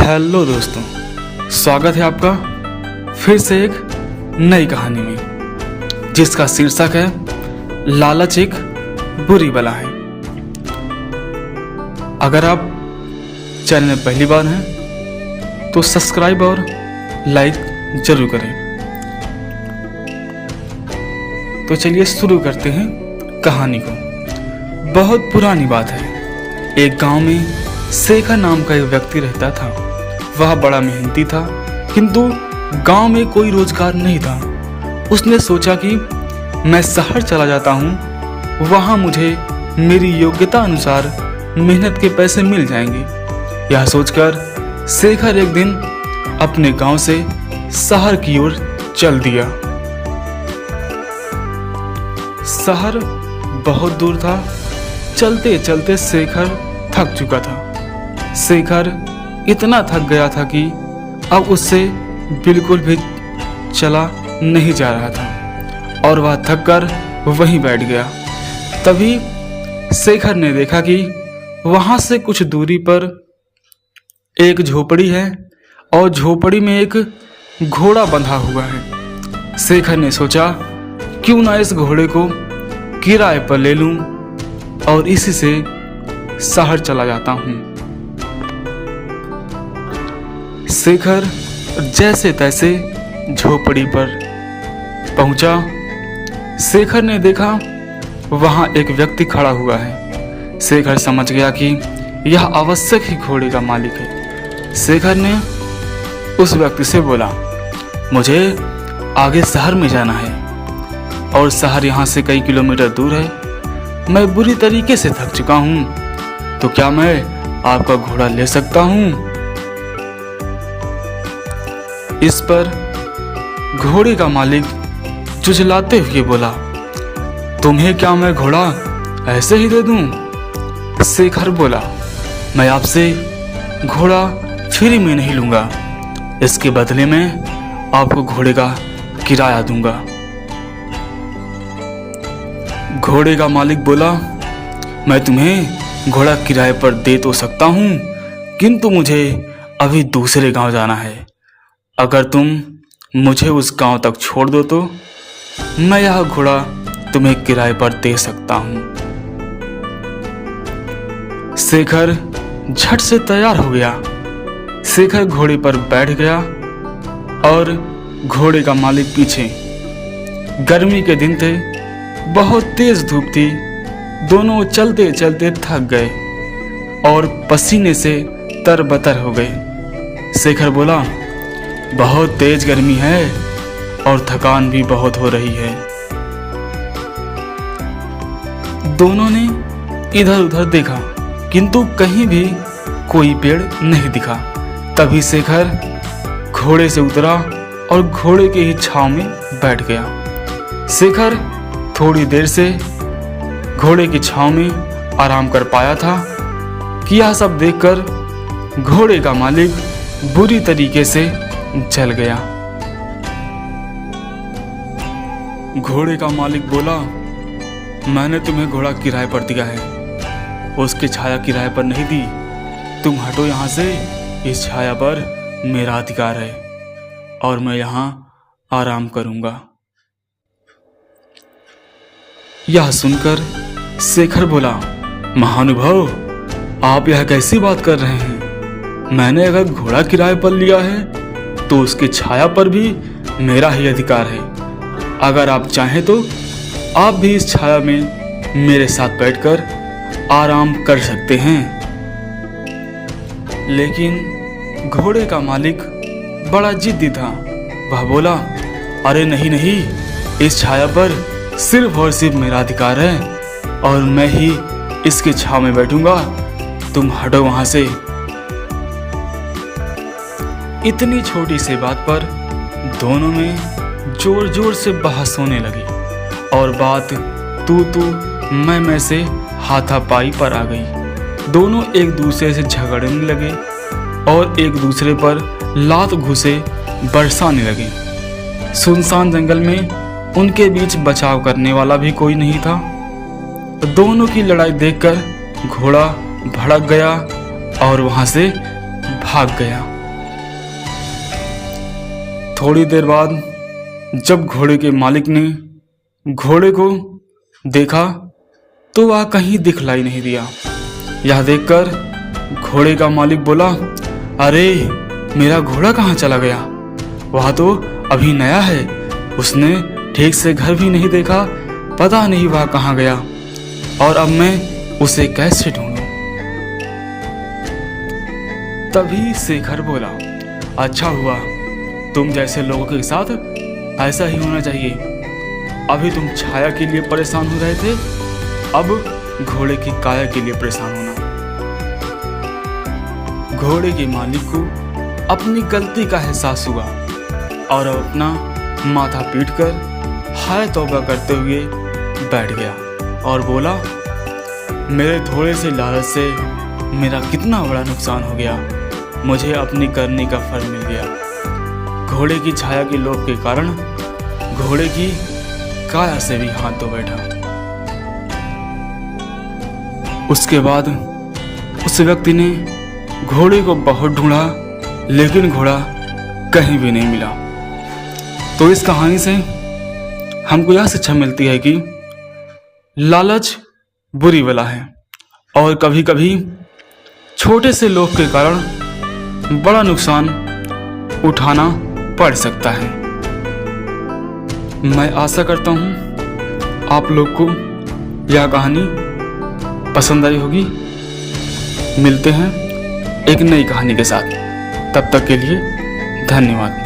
Hello दोस्तों, स्वागत है आपका फिर से एक नई कहानी में जिसका शीर्षक है लालच एक बुरी बला है। अगर आप चैनल में पहली बार हैं तो सब्सक्राइब और लाइक जरूर करें। तो चलिए शुरू करते हैं कहानी को। बहुत पुरानी बात है। एक गांव में शेखर नाम का एक व्यक्ति रहता था। वह बड़ा मेहनती था, किंतु गांव में कोई रोजगार नहीं था। उसने सोचा कि मैं शहर चला जाता हूँ, वहाँ मुझे मेरी योग्यता अनुसार मेहनत के पैसे मिल जाएंगे। यह सोचकर शेखर एक दिन अपने गांव से शहर की ओर चल दिया। शहर बहुत दूर था। चलते चलते शेखर थक चुका था। शेखर इतना थक गया था कि अब उससे बिल्कुल भी चला नहीं जा रहा था और वह थक कर वहीं बैठ गया। तभी शेखर ने देखा कि वहां से कुछ दूरी पर एक झोपड़ी है और झोपड़ी में एक घोड़ा बंधा हुआ है। शेखर ने सोचा, क्यों ना इस घोड़े को किराए पर ले लूं और इसी से शहर चला जाता हूं। शेखर जैसे तैसे झोपड़ी पर पहुंचा। शेखर ने देखा वहां एक व्यक्ति खड़ा हुआ है। शेखर समझ गया कि यह आवश्यक ही घोड़े का मालिक है। शेखर ने उस व्यक्ति से बोला, मुझे आगे शहर में जाना है और शहर यहाँ से कई किलोमीटर दूर है। मैं बुरी तरीके से थक चुका हूँ, तो क्या मैं आपका घोड़ा ले सकता हूँ? इस पर घोड़े का मालिक झुझलाते हुए बोला, तुम्हें क्या मैं घोड़ा ऐसे ही दे दूं? शेखर बोला, मैं आपसे घोड़ा फ्री में नहीं लूंगा, इसके बदले में आपको घोड़े का किराया दूंगा। घोड़े का मालिक बोला, मैं तुम्हें घोड़ा किराए पर दे तो सकता हूं, किंतु मुझे अभी दूसरे गांव जाना है। अगर तुम मुझे उस गांव तक छोड़ दो तो मैं यह घोड़ा तुम्हें किराए पर दे सकता हूं। शेखर झट से तैयार हो गया। शेखर घोड़े पर बैठ गया और घोड़े का मालिक पीछे। गर्मी के दिन थे, बहुत तेज धूप थी। दोनों चलते चलते थक गए और पसीने से तरबतर हो गए। शेखर बोला, बहुत तेज गर्मी है और थकान भी बहुत हो रही है। दोनों ने इधर उधर देखा, किंतु कहीं भी कोई पेड़ नहीं दिखा। तभी शेखर घोड़े से उतरा और घोड़े के ही छांव में बैठ गया। शेखर थोड़ी देर से घोड़े की छांव में आराम कर पाया था कि यह सब देखकर घोड़े का मालिक बुरी तरीके से जल गया। घोड़े का मालिक बोला, मैंने तुम्हें घोड़ा किराए पर दिया है, उसकी छाया किराए पर नहीं दी। तुम हटो यहाँ से, इस छाया पर मेरा अधिकार है और मैं यहाँ आराम करूंगा। यह सुनकर शेखर बोला, महानुभाव, आप यह कैसी बात कर रहे हैं? मैंने अगर घोड़ा किराए पर लिया है तो उसकी छाया पर भी मेरा ही अधिकार है। अगर आप चाहें तो आप भी इस छाया में मेरे साथ बैठकर आराम कर सकते हैं। लेकिन घोड़े का मालिक बड़ा जिद्दी था। वह बोला, अरे नहीं नहीं, इस छाया पर सिर्फ और सिर्फ मेरा अधिकार है और मैं ही इसकी छाव में बैठूंगा। तुम हटो वहां से। इतनी छोटी सी बात पर दोनों में जोर जोर से बहस होने लगी और बात तू मैं से हाथापाई पर आ गई। दोनों एक दूसरे से झगड़ने लगे और एक दूसरे पर लात घुसे बरसाने लगे। सुनसान जंगल में उनके बीच बचाव करने वाला भी कोई नहीं था। दोनों की लड़ाई देखकर घोड़ा भड़क गया और वहां से भाग गया। थोड़ी देर बाद जब घोड़े के मालिक ने घोड़े को देखा तो वह कहीं दिखलाई नहीं दिया। यह देखकर घोड़े का मालिक बोला, अरे मेरा घोड़ा कहाँ चला गया? वह तो अभी नया है, उसने ठीक से घर भी नहीं देखा, पता नहीं वह कहाँ गया और अब मैं उसे कैसे ढूंढूं? तभी शेखर बोला, अच्छा हुआ, तुम जैसे लोगों के साथ ऐसा ही होना चाहिए। अभी तुम छाया के लिए परेशान हो रहे थे, अब घोड़े की काया के लिए परेशान होना। घोड़े के मालिक को अपनी गलती का एहसास हुआ और अपना माथा पीटकर हाय तौबा करते हुए बैठ गया और बोला, मेरे थोड़े से लालच से मेरा कितना बड़ा नुकसान हो गया, मुझे अपनी करनी का फल मिल गया। घोड़े की छाया के लोभ के कारण घोड़े की काया से भी हाथ धो बैठा। उसके बाद उस व्यक्ति ने घोड़े को बहुत ढूंढा, लेकिन घोड़ा कहीं भी नहीं मिला। तो इस कहानी से हमको यह शिक्षा मिलती है कि लालच बुरी बला है और कभी कभी छोटे से लोभ के कारण बड़ा नुकसान उठाना पड़ सकता है। मैं आशा करता हूँ आप लोग को यह कहानी पसंद आई होगी। मिलते हैं एक नई कहानी के साथ, तब तक के लिए धन्यवाद।